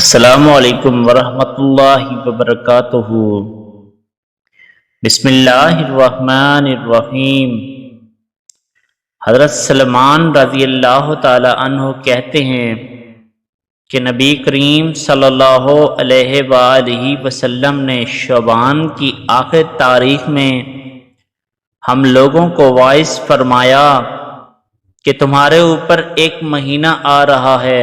السلام علیکم ورحمۃ اللہ وبرکاتہ۔ بسم اللہ الرحمن الرحیم۔ حضرت سلمان رضی اللہ تعالی عنہ کہتے ہیں کہ نبی کریم صلی اللہ علیہ وآلہ وسلم نے شعبان کی آخر تاریخ میں ہم لوگوں کو واعظ فرمایا کہ تمہارے اوپر ایک مہینہ آ رہا ہے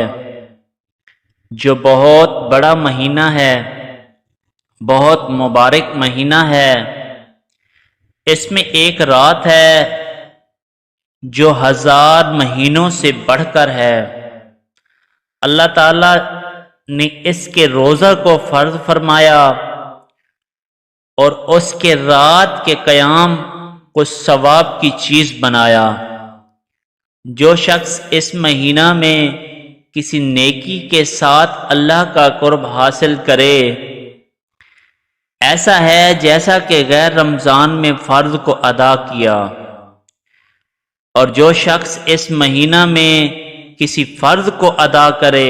جو بہت بڑا مہینہ ہے، بہت مبارک مہینہ ہے۔ اس میں ایک رات ہے جو 1000 مہینوں سے بڑھ کر ہے۔ اللہ تعالی نے اس کے روزہ کو فرض فرمایا اور اس کے رات کے قیام کو ثواب کی چیز بنایا۔ جو شخص اس مہینہ میں کسی نیکی کے ساتھ اللہ کا قرب حاصل کرے، ایسا ہے جیسا کہ غیر رمضان میں فرض کو ادا کیا، اور جو شخص اس مہینہ میں کسی فرض کو ادا کرے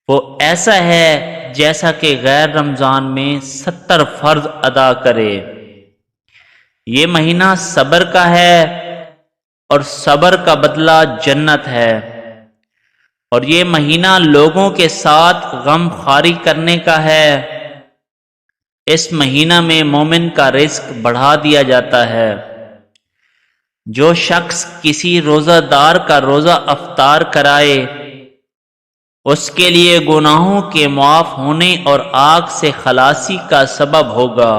وہ ایسا ہے جیسا کہ غیر رمضان میں 70 فرض ادا کرے۔ یہ مہینہ صبر کا ہے اور صبر کا بدلہ جنت ہے، اور یہ مہینہ لوگوں کے ساتھ غم خواری کرنے کا ہے۔ اس مہینہ میں مومن کا رزق بڑھا دیا جاتا ہے۔ جو شخص کسی روزہ دار کا روزہ افطار کرائے اس کے لیے گناہوں کے معاف ہونے اور آگ سے خلاصی کا سبب ہوگا،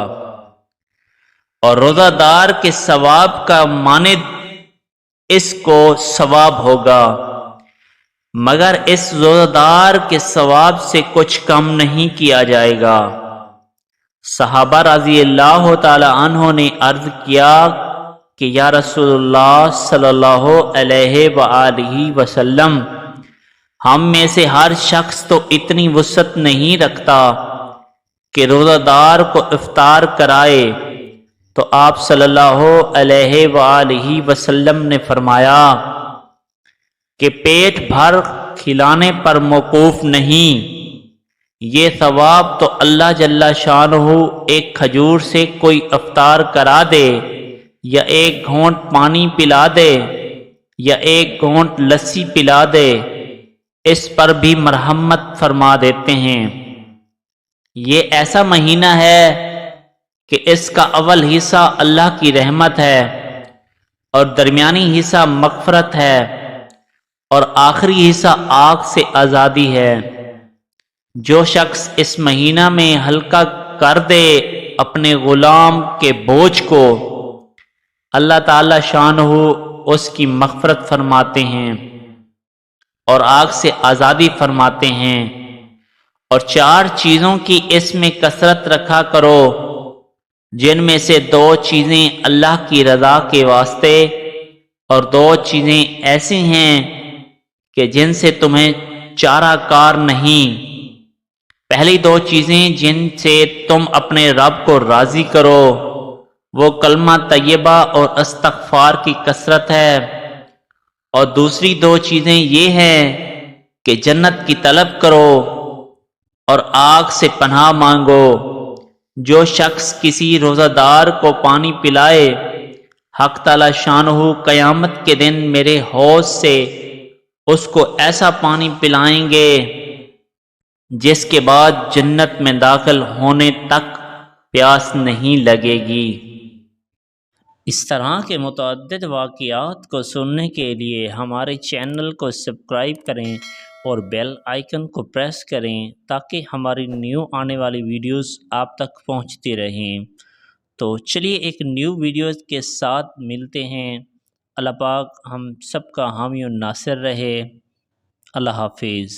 اور روزہ دار کے ثواب کا مانند اس کو ثواب ہوگا، مگر اس روزہ دار کے ثواب سے کچھ کم نہیں کیا جائے گا۔ صحابہ رضی اللہ تعالی عنہ نے عرض کیا کہ یا رسول اللہ صلی اللہ علیہ وآلہ وسلم، ہم میں سے ہر شخص تو اتنی وسعت نہیں رکھتا کہ روزہ دار کو افطار کرائے، تو آپ صلی اللہ علیہ وآلہ وسلم نے فرمایا کہ پیٹ بھر کھلانے پر موقوف نہیں، یہ ثواب تو اللہ جل شانہ ایک کھجور سے کوئی افطار کرا دے، یا ایک گھونٹ پانی پلا دے، یا ایک گھونٹ لسی پلا دے، اس پر بھی مرحمت فرما دیتے ہیں۔ یہ ایسا مہینہ ہے کہ اس کا اول حصہ اللہ کی رحمت ہے، اور درمیانی حصہ مغفرت ہے، اور آخری حصہ آگ سے آزادی ہے۔ جو شخص اس مہینہ میں ہلکا کر دے اپنے غلام کے بوجھ کو، اللہ تعالی شانہ اس کی مغفرت فرماتے ہیں اور آگ سے آزادی فرماتے ہیں۔ اور 4 چیزوں کی اس میں کثرت رکھا کرو، جن میں سے 2 چیزیں اللہ کی رضا کے واسطے، اور 2 چیزیں ایسی ہیں کہ جن سے تمہیں چارہ کار نہیں۔ پہلی 2 چیزیں جن سے تم اپنے رب کو راضی کرو وہ کلمہ طیبہ اور استغفار کی کثرت ہے، اور دوسری 2 چیزیں یہ ہیں کہ جنت کی طلب کرو اور آگ سے پناہ مانگو۔ جو شخص کسی روزہ دار کو پانی پلائے، حق تعالی شانہ قیامت کے دن میرے حوض سے اس کو ایسا پانی پلائیں گے جس کے بعد جنت میں داخل ہونے تک پیاس نہیں لگے گی۔ اس طرح کے متعدد واقعات کو سننے کے لیے ہمارے چینل کو سبسکرائب کریں اور بیل آئیکن کو پریس کریں تاکہ ہماری نیو آنے والی ویڈیوز آپ تک پہنچتی رہیں۔ تو چلیے ایک نیو ویڈیوز کے ساتھ ملتے ہیں۔ اللہ پاک ہم سب کا حامی و ناصر رہے۔ اللہ حافظ۔